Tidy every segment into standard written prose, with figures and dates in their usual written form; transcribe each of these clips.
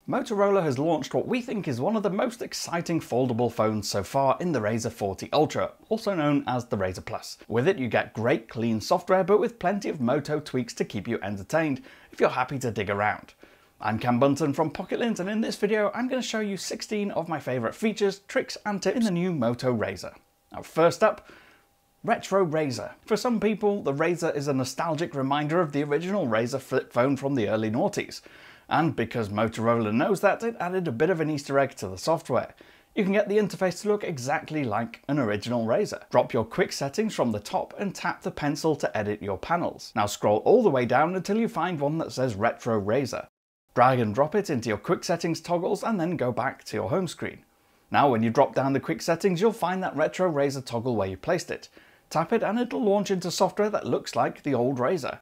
Motorola has launched what we think is one of the most exciting foldable phones so far in the Razr 40 Ultra, also known as the Razr Plus. With it you get great clean software, but with plenty of Moto tweaks to keep you entertained if you're happy to dig around. I'm Cam Bunton from Pocket-lint, and in this video I'm going to show you 16 of my favourite features, tricks and tips in the new Moto Razr. Now first up, Retro Razr. For some people, the Razr is a nostalgic reminder of the original Razr flip phone from the early noughties. And because Motorola knows that, it added a bit of an Easter egg to the software. You can get the interface to look exactly like an original Razr. Drop your quick settings from the top and tap the pencil to edit your panels. Now scroll all the way down until you find one that says Retro Razr. Drag and drop it into your quick settings toggles and then go back to your home screen. Now when you drop down the quick settings, you'll find that Retro Razr toggle where you placed it. Tap it and it'll launch into software that looks like the old Razr.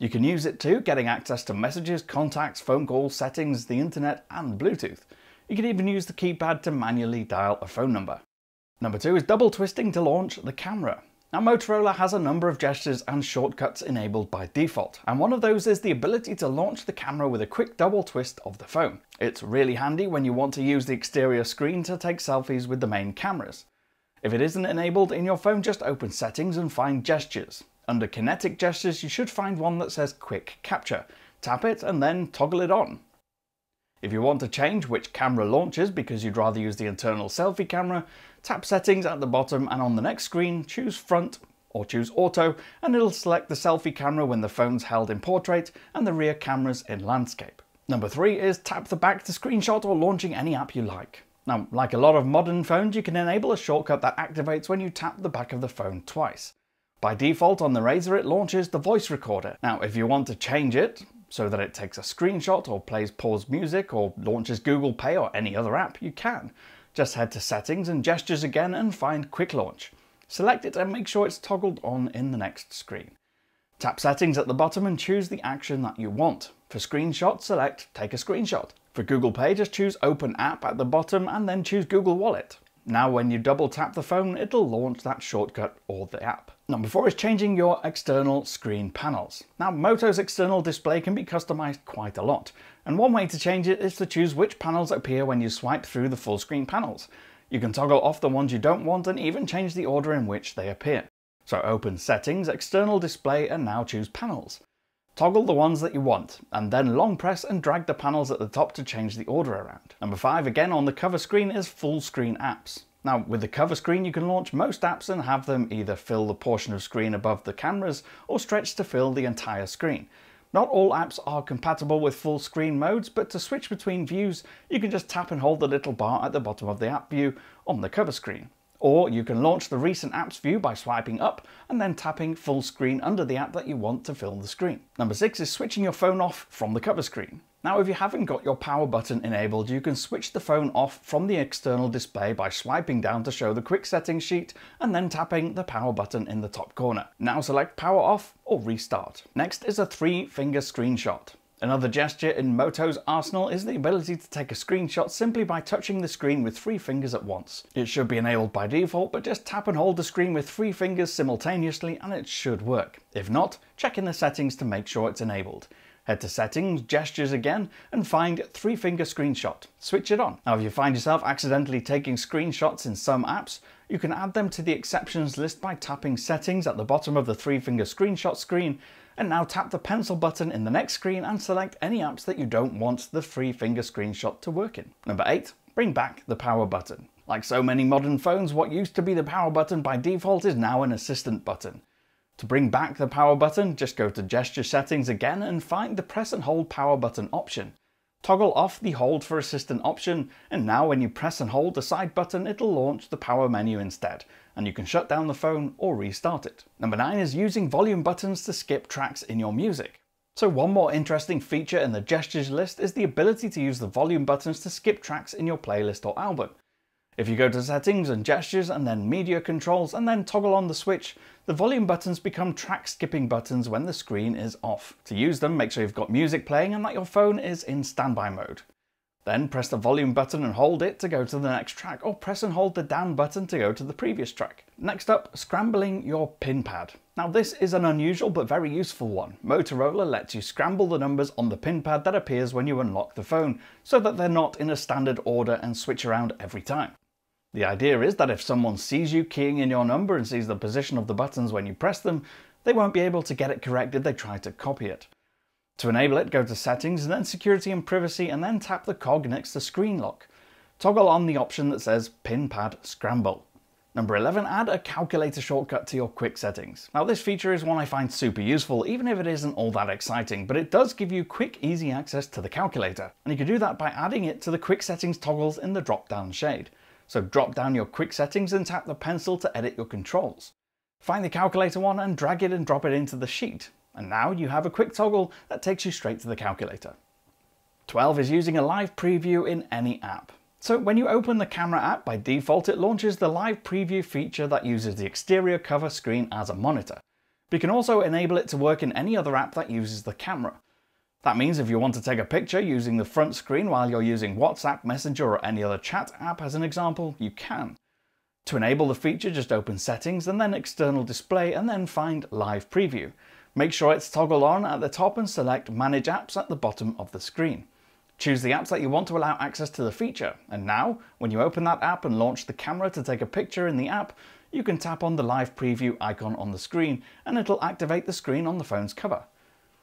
You can use it too, getting access to messages, contacts, phone calls, settings, the internet and Bluetooth. You can even use the keypad to manually dial a phone number. Number 2 is double twisting to launch the camera. Now Motorola has a number of gestures and shortcuts enabled by default, and one of those is the ability to launch the camera with a quick double twist of the phone. It's really handy when you want to use the exterior screen to take selfies with the main cameras. If it isn't enabled in your phone, just open settings and find gestures. Under kinetic gestures, you should find one that says quick capture. Tap it and then toggle it on. If you want to change which camera launches because you'd rather use the internal selfie camera, tap settings at the bottom and on the next screen choose front or choose auto, and it'll select the selfie camera when the phone's held in portrait and the rear cameras in landscape. Number 3 is tap the back to screenshot or launching any app you like. Now, like a lot of modern phones, you can enable a shortcut that activates when you tap the back of the phone twice. By default on the Razr it launches the voice recorder. Now if you want to change it so that it takes a screenshot or plays pause music or launches Google Pay or any other app, you can. Just head to settings and gestures again and find quick launch. Select it and make sure it's toggled on in the next screen. Tap settings at the bottom and choose the action that you want. For screenshot, select take a screenshot. For Google Pay, just choose open app at the bottom and then choose Google Wallet. Now when you double tap the phone, it'll launch that shortcut or the app. Number 4 is changing your external screen panels. Now Moto's external display can be customized quite a lot, and one way to change it is to choose which panels appear when you swipe through the full screen panels. You can toggle off the ones you don't want and even change the order in which they appear. So open settings, external display and now choose panels. Toggle the ones that you want, and then long press and drag the panels at the top to change the order around. Number 5, again on the cover screen, is full screen apps. Now with the cover screen you can launch most apps and have them either fill the portion of screen above the cameras or stretch to fill the entire screen. Not all apps are compatible with full screen modes, but to switch between views you can just tap and hold the little bar at the bottom of the app view on the cover screen. Or you can launch the recent apps view by swiping up and then tapping full screen under the app that you want to fill the screen. Number 6 is switching your phone off from the cover screen. Now if you haven't got your power button enabled, you can switch the phone off from the external display by swiping down to show the quick settings sheet and then tapping the power button in the top corner. Now select power off or restart. Next is a 3-finger screenshot. Another gesture in Moto's arsenal is the ability to take a screenshot simply by touching the screen with 3 fingers at once. It should be enabled by default, but just tap and hold the screen with 3 fingers simultaneously and it should work. If not, check in the settings to make sure it's enabled. Head to settings, gestures again, and find 3-finger screenshot. Switch it on. Now if you find yourself accidentally taking screenshots in some apps, you can add them to the exceptions list by tapping settings at the bottom of the 3-finger screenshot screen, and now tap the pencil button in the next screen and select any apps that you don't want the 3-finger screenshot to work in. Number 8, bring back the power button. Like so many modern phones, what used to be the power button by default is now an assistant button. To bring back the power button, just go to gesture settings again and find the press and hold power button option. Toggle off the hold for assistant option, and now when you press and hold the side button, it'll launch the power menu instead, and you can shut down the phone or restart it. Number 9 is using volume buttons to skip tracks in your music. So one more interesting feature in the gestures list is the ability to use the volume buttons to skip tracks in your playlist or album. If you go to settings and gestures and then media controls and then toggle on the switch, the volume buttons become track skipping buttons when the screen is off. To use them, make sure you've got music playing and that your phone is in standby mode. Then press the volume button and hold it to go to the next track, or press and hold the down button to go to the previous track. Next up, scrambling your pin pad. Now this is an unusual but very useful one. Motorola lets you scramble the numbers on the pin pad that appears when you unlock the phone, so that they're not in a standard order and switch around every time. The idea is that if someone sees you keying in your number and sees the position of the buttons when you press them, they won't be able to get it correct if they try to copy it. To enable it, go to Settings and then Security and Privacy, and then tap the cog next to Screen Lock. Toggle on the option that says Pin Pad Scramble. Number 11, add a calculator shortcut to your quick settings. Now this feature is one I find super useful, even if it isn't all that exciting, but it does give you quick, easy access to the calculator. And you can do that by adding it to the quick settings toggles in the drop-down shade. So drop down your quick settings and tap the pencil to edit your controls. Find the calculator one and drag it and drop it into the sheet. And now you have a quick toggle that takes you straight to the calculator. 12 is using a live preview in any app. So when you open the camera app, by default it launches the live preview feature that uses the exterior cover screen as a monitor. But you can also enable it to work in any other app that uses the camera. That means if you want to take a picture using the front screen while you're using WhatsApp, Messenger or any other chat app as an example, you can. To enable the feature, just open Settings and then External Display and then find Live Preview. Make sure it's toggled on at the top and select Manage Apps at the bottom of the screen. Choose the apps that you want to allow access to the feature, and now, when you open that app and launch the camera to take a picture in the app, you can tap on the live preview icon on the screen and it'll activate the screen on the phone's cover.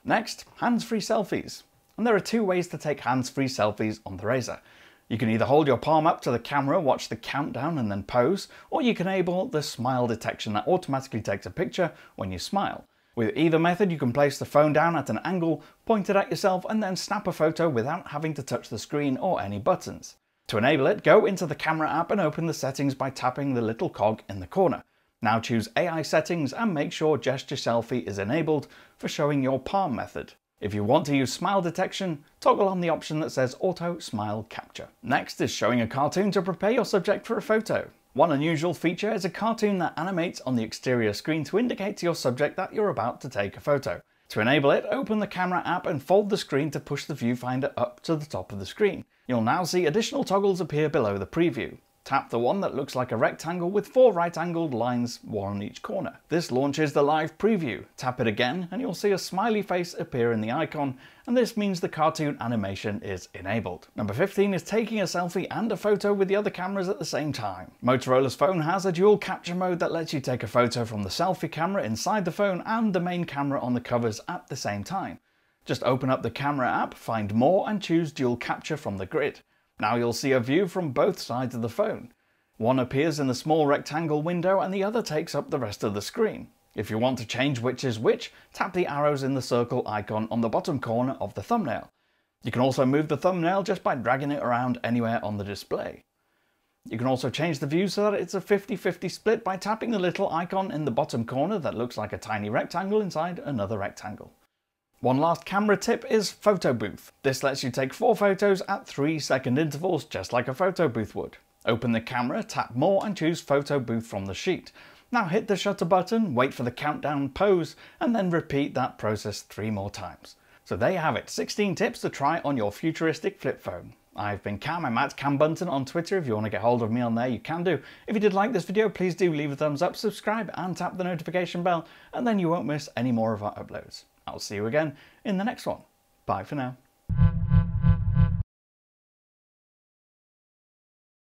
Next, hands-free selfies. And there are two ways to take hands-free selfies on the Razr. You can either hold your palm up to the camera, watch the countdown and then pose, or you can enable the smile detection that automatically takes a picture when you smile. With either method, you can place the phone down at an angle, point it at yourself, and then snap a photo without having to touch the screen or any buttons. To enable it, go into the camera app and open the settings by tapping the little cog in the corner. Now choose AI settings and make sure gesture selfie is enabled for showing your palm method. If you want to use smile detection, toggle on the option that says Auto Smile Capture. Next is showing a cartoon to prepare your subject for a photo. One unusual feature is a cartoon that animates on the exterior screen to indicate to your subject that you're about to take a photo. To enable it, open the camera app and fold the screen to push the viewfinder up to the top of the screen. You'll now see additional toggles appear below the preview. Tap the one that looks like a rectangle with 4 right-angled lines, one on each corner. This launches the live preview. Tap it again and you'll see a smiley face appear in the icon, and this means the cartoon animation is enabled. Number 15 is taking a selfie and a photo with the other cameras at the same time. Motorola's phone has a dual capture mode that lets you take a photo from the selfie camera inside the phone and the main camera on the covers at the same time. Just open up the camera app, find More and choose Dual Capture from the grid. Now you'll see a view from both sides of the phone. One appears in the small rectangle window and the other takes up the rest of the screen. If you want to change which is which, tap the arrows in the circle icon on the bottom corner of the thumbnail. You can also move the thumbnail just by dragging it around anywhere on the display. You can also change the view so that it's a 50-50 split by tapping the little icon in the bottom corner that looks like a tiny rectangle inside another rectangle. One last camera tip is photo booth. This lets you take 4 photos at 3-second intervals just like a photo booth would. Open the camera, tap More and choose photo booth from the sheet. Now hit the shutter button, wait for the countdown, pose, and then repeat that process 3 more times. So there you have it, 16 tips to try on your futuristic flip phone. I've been Cam, I'm at Cam Bunton on Twitter. If you want to get hold of me on there, you can do. If you did like this video, please do leave a thumbs up, subscribe and tap the notification bell, and then you won't miss any more of our uploads. I'll see you again in the next one. Bye for now.